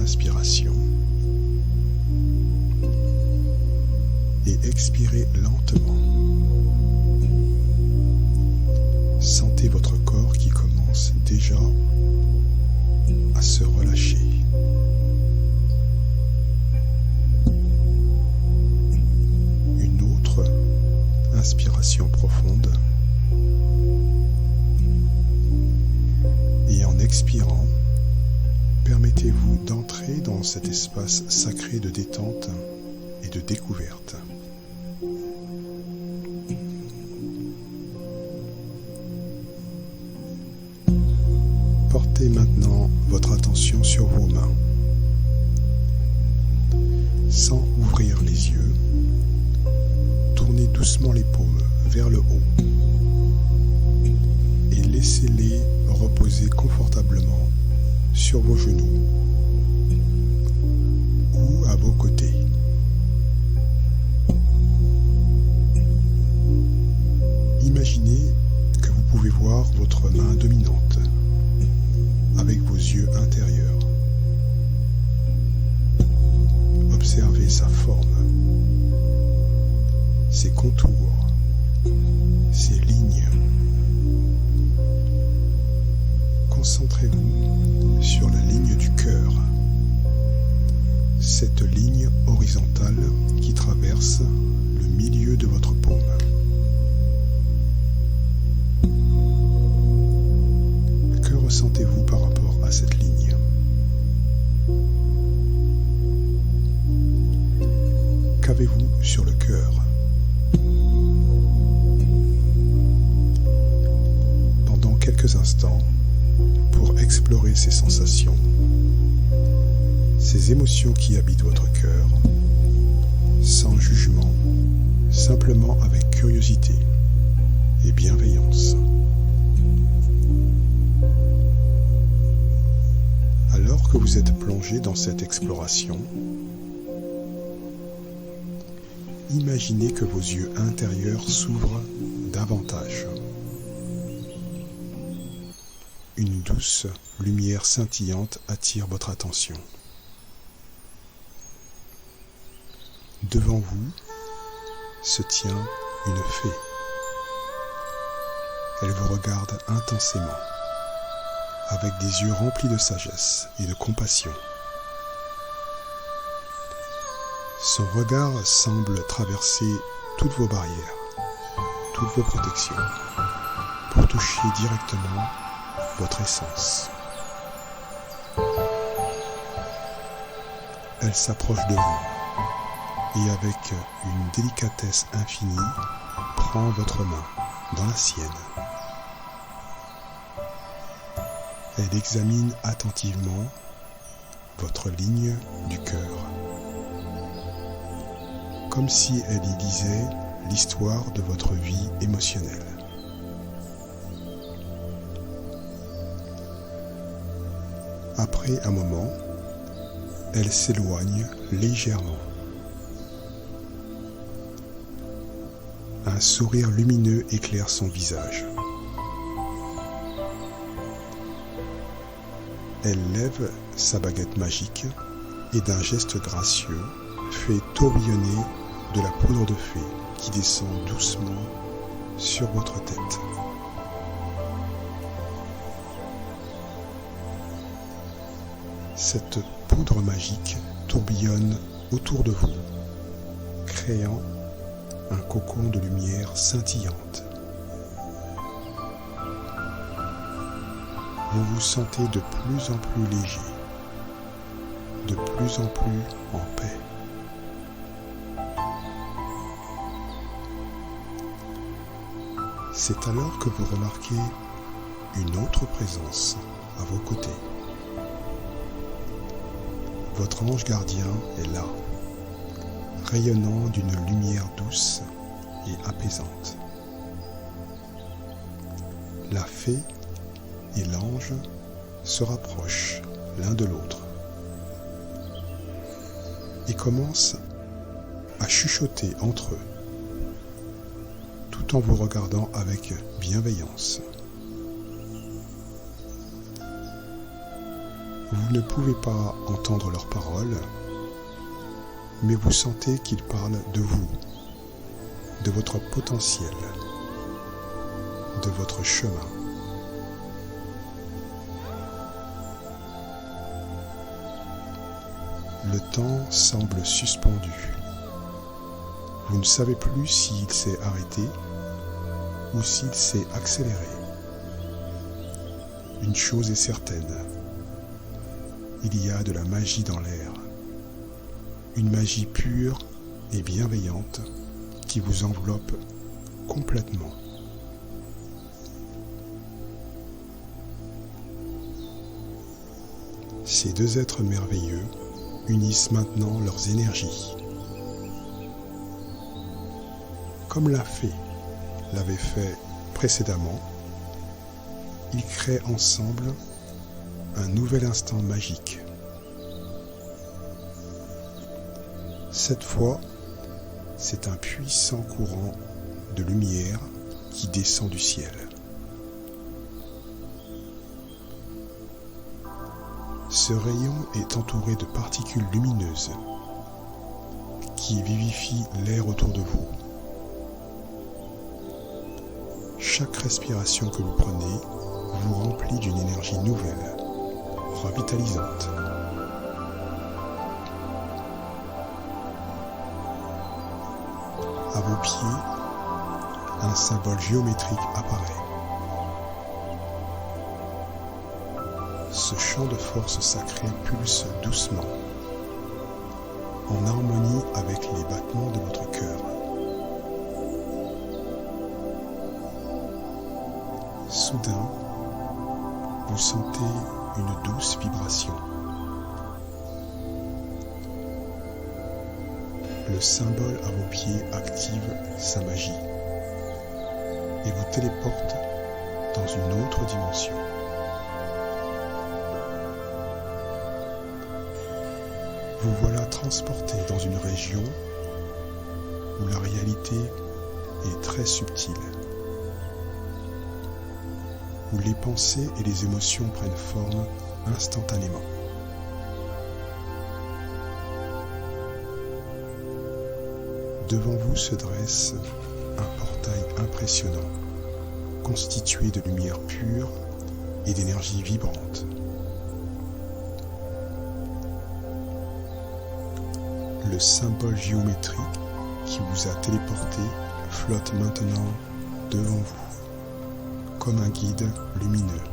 inspiration et expirez lentement. Sentez votre corps qui commence déjà à se relâcher. Une autre inspiration profonde. Et en expirant, permettez-vous d'entrer dans cet espace sacré de détente et de découverte. Portez maintenant votre attention sur vos mains. Sans ouvrir les yeux, tournez doucement les paumes vers le haut et laissez-les reposer confortablement sur vos genoux ou à vos côtés. Imaginez que vous pouvez voir votre main dominante avec vos yeux intérieurs. Observez sa forme, ses contours, ses lignes. Concentrez-vous sur la ligne du cœur, cette ligne horizontale qui traverse le milieu de votre paume. Que ressentez-vous par rapport à cette ligne? Qu'avez-vous sur le cœur? Pendant quelques instants, pour explorer ces sensations, ces émotions qui habitent votre cœur, sans jugement, simplement avec curiosité et bienveillance. Alors que vous êtes plongé dans cette exploration, imaginez que vos yeux intérieurs s'ouvrent davantage. Une douce lumière scintillante attire votre attention. Devant vous se tient une fée. Elle vous regarde intensément, avec des yeux remplis de sagesse et de compassion. Son regard semble traverser toutes vos barrières, toutes vos protections, pour toucher directement votre essence. Elle s'approche de vous et avec une délicatesse infinie, prend votre main dans la sienne. Elle examine attentivement votre ligne du cœur, comme si elle y lisait l'histoire de votre vie émotionnelle. Après un moment, elle s'éloigne légèrement. Un sourire lumineux éclaire son visage. Elle lève sa baguette magique et d'un geste gracieux fait tourbillonner de la poudre de fée qui descend doucement sur votre tête. Cette poudre magique tourbillonne autour de vous, créant un cocon de lumière scintillante. Vous vous sentez de plus en plus léger, de plus en plus en paix. C'est alors que vous remarquez une autre présence à vos côtés. Votre ange gardien est là, rayonnant d'une lumière douce et apaisante. La fée et l'ange se rapprochent l'un de l'autre et commencent à chuchoter entre eux, tout en vous regardant avec bienveillance. Vous ne pouvez pas entendre leurs paroles, mais vous sentez qu'ils parlent de vous, de votre potentiel, de votre chemin. Le temps semble suspendu. Vous ne savez plus s'il s'est arrêté ou s'il s'est accéléré. Une chose est certaine, il y a de la magie dans l'air, une magie pure et bienveillante qui vous enveloppe complètement. Ces deux êtres merveilleux unissent maintenant leurs énergies. Comme la fée l'avait fait précédemment, ils créent ensemble un nouvel instant magique. Cette fois, c'est un puissant courant de lumière qui descend du ciel. Ce rayon est entouré de particules lumineuses qui vivifient l'air autour de vous. Chaque respiration que vous prenez vous remplit d'une énergie nouvelle, revitalisante. À vos pieds, un symbole géométrique apparaît. Ce champ de force sacrée pulse doucement, en harmonie avec les battements de votre cœur. Soudain, vous sentez une douce vibration. Le symbole à vos pieds active sa magie et vous téléporte dans une autre dimension. Vous voilà transporté dans une région où la réalité est très subtile, où les pensées et les émotions prennent forme instantanément. Devant vous se dresse un portail impressionnant, constitué de lumière pure et d'énergie vibrante. Le symbole géométrique qui vous a téléporté flotte maintenant devant vous, comme un guide lumineux.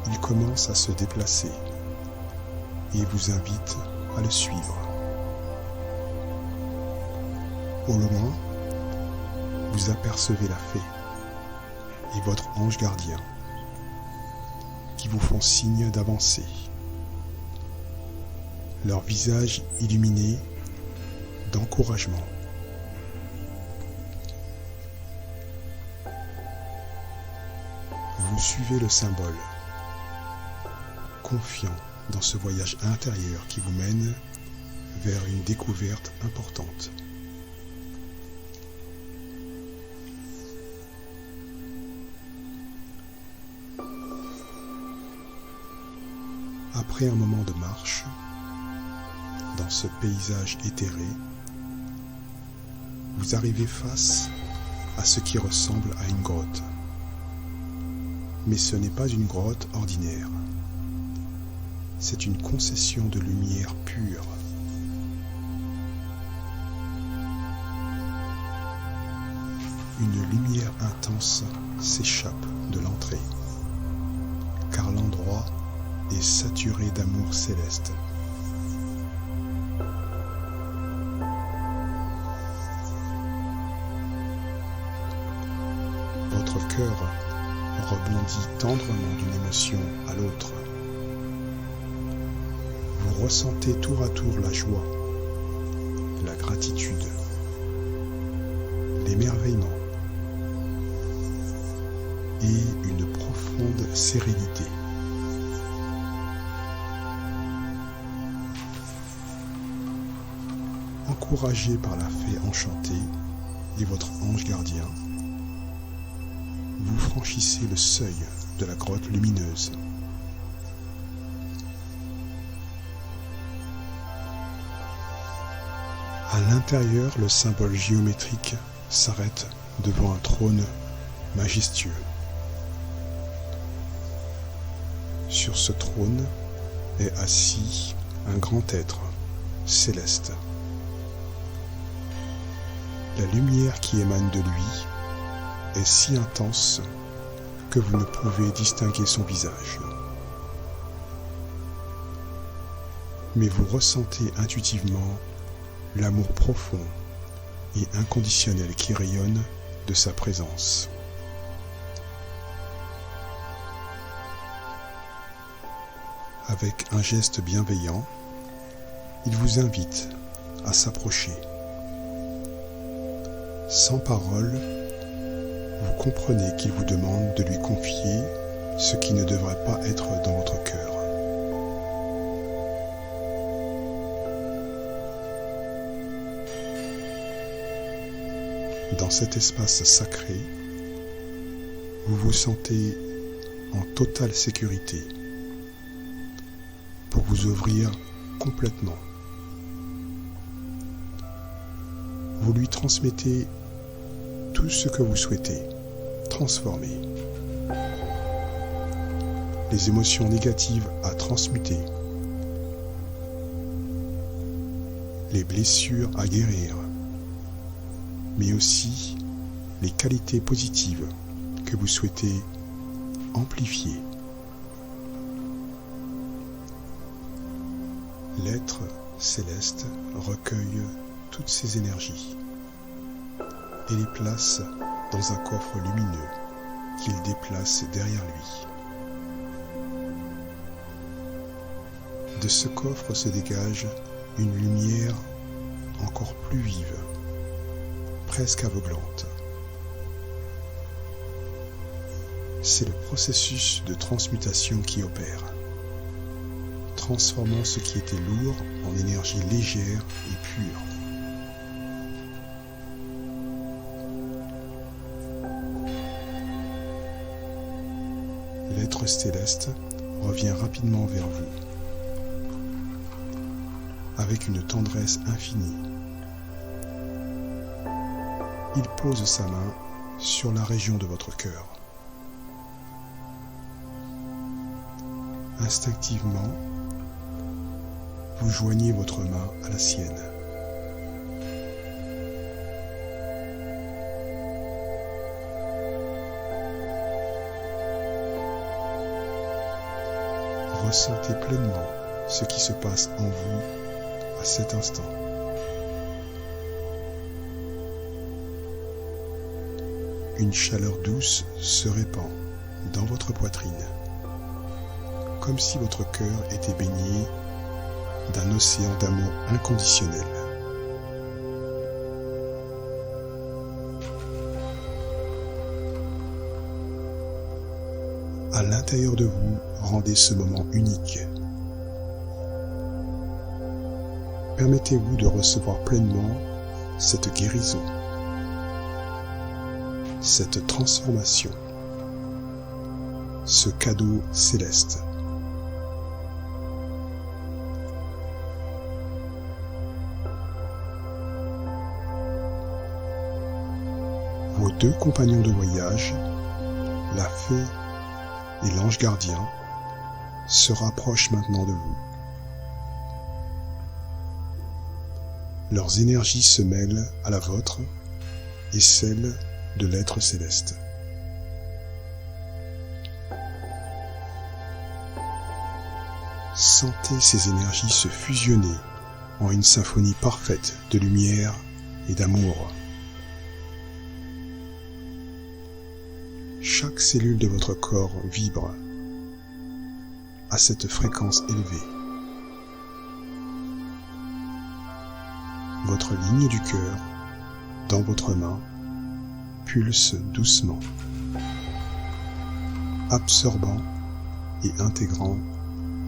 Il commence à se déplacer et vous invite à le suivre. Au loin, vous apercevez la fée et votre ange gardien qui vous font signe d'avancer. Leur visage illuminé d'encouragement. Vous suivez le symbole, confiant dans ce voyage intérieur qui vous mène vers une découverte importante. Après un moment de marche, dans ce paysage éthéré, vous arrivez face à ce qui ressemble à une grotte. Mais ce n'est pas une grotte ordinaire. C'est une concession de lumière pure. Une lumière intense s'échappe de l'entrée, car l'endroit est saturé d'amour céleste. Votre cœur rebondit tendrement d'une émotion à l'autre. Vous ressentez tour à tour la joie, la gratitude, l'émerveillement et une profonde sérénité. Encouragé par la fée enchantée et votre ange gardien, vous franchissez le seuil de la grotte lumineuse. À l'intérieur, le symbole géométrique s'arrête devant un trône majestueux. Sur ce trône est assis un grand être céleste. La lumière qui émane de lui est si intense que vous ne pouvez distinguer son visage. Mais vous ressentez intuitivement l'amour profond et inconditionnel qui rayonne de sa présence. Avec un geste bienveillant, il vous invite à s'approcher. Sans parole, vous comprenez qu'il vous demande de lui confier ce qui ne devrait pas être dans votre cœur. Dans cet espace sacré, vous vous sentez en totale sécurité pour vous ouvrir complètement. Vous lui transmettez tout ce que vous souhaitez transformer. Les émotions négatives à transmuter. Les blessures à guérir. Mais aussi les qualités positives que vous souhaitez amplifier. L'être céleste recueille toutes ces énergies et les place dans un coffre lumineux qu'il déplace derrière lui. De ce coffre se dégage une lumière encore plus vive, presque aveuglante. C'est le processus de transmutation qui opère, transformant ce qui était lourd en énergie légère et pure. L'être céleste revient rapidement vers vous, avec une tendresse infinie. Il pose sa main sur la région de votre cœur. Instinctivement, vous joignez votre main à la sienne. Ressentez pleinement ce qui se passe en vous à cet instant. Une chaleur douce se répand dans votre poitrine, comme si votre cœur était baigné d'un océan d'amour inconditionnel. À l'intérieur de vous, rendez ce moment unique. Permettez-vous de recevoir pleinement cette guérison, cette transformation, ce cadeau céleste. Vos deux compagnons de voyage, la fée et l'ange gardien, se rapprochent maintenant de vous. Leurs énergies se mêlent à la vôtre et celle de l'être céleste. Sentez ces énergies se fusionner en une symphonie parfaite de lumière et d'amour. Chaque cellule de votre corps vibre à cette fréquence élevée. Votre ligne du cœur, dans votre main, pulse doucement, absorbant et intégrant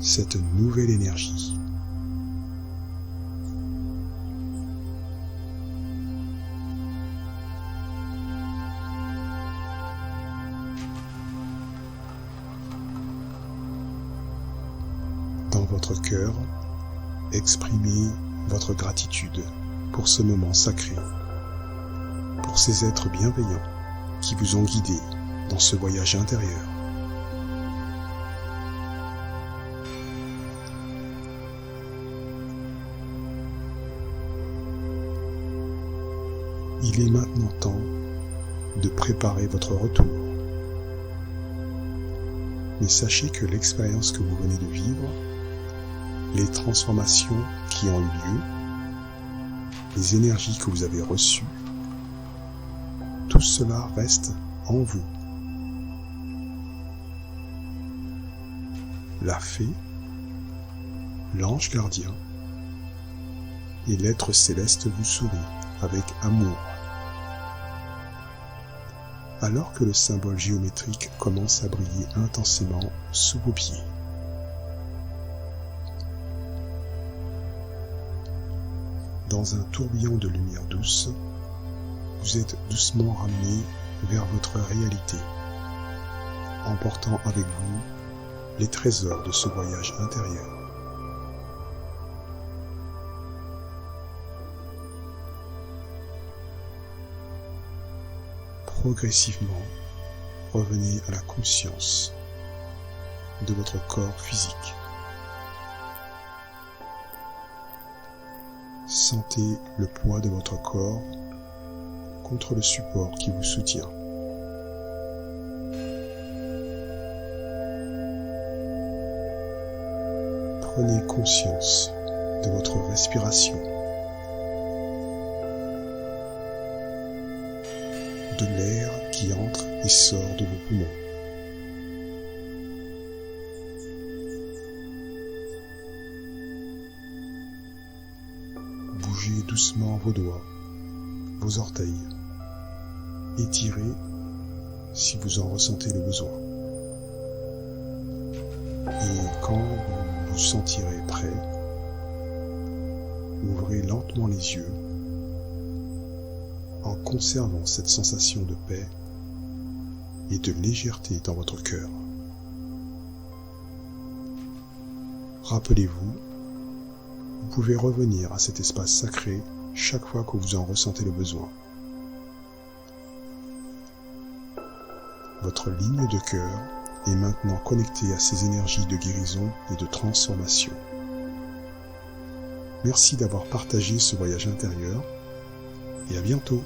cette nouvelle énergie. Dans votre cœur, exprimez votre gratitude pour ce moment sacré, pour ces êtres bienveillants qui vous ont guidé dans ce voyage intérieur. Il est maintenant temps de préparer votre retour. Mais sachez que l'expérience que vous venez de vivre, les transformations qui ont eu lieu, les énergies que vous avez reçues, tout cela reste en vous. La fée, l'ange gardien et l'être céleste vous sourient avec amour. Alors que le symbole géométrique commence à briller intensément sous vos pieds. Dans un tourbillon de lumière douce, vous êtes doucement ramené vers votre réalité, emportant avec vous les trésors de ce voyage intérieur. Progressivement, revenez à la conscience de votre corps physique. Sentez le poids de votre corps contre le support qui vous soutient. Prenez conscience de votre respiration, de l'air qui entre et sort de vos poumons. Bougez doucement vos doigts, vos orteils. Étirez si vous en ressentez le besoin. Et quand vous vous sentirez prêt, ouvrez lentement les yeux en conservant cette sensation de paix et de légèreté dans votre cœur. Rappelez-vous, vous pouvez revenir à cet espace sacré chaque fois que vous en ressentez le besoin. Votre ligne de cœur est maintenant connectée à ces énergies de guérison et de transformation. Merci d'avoir partagé ce voyage intérieur et à bientôt.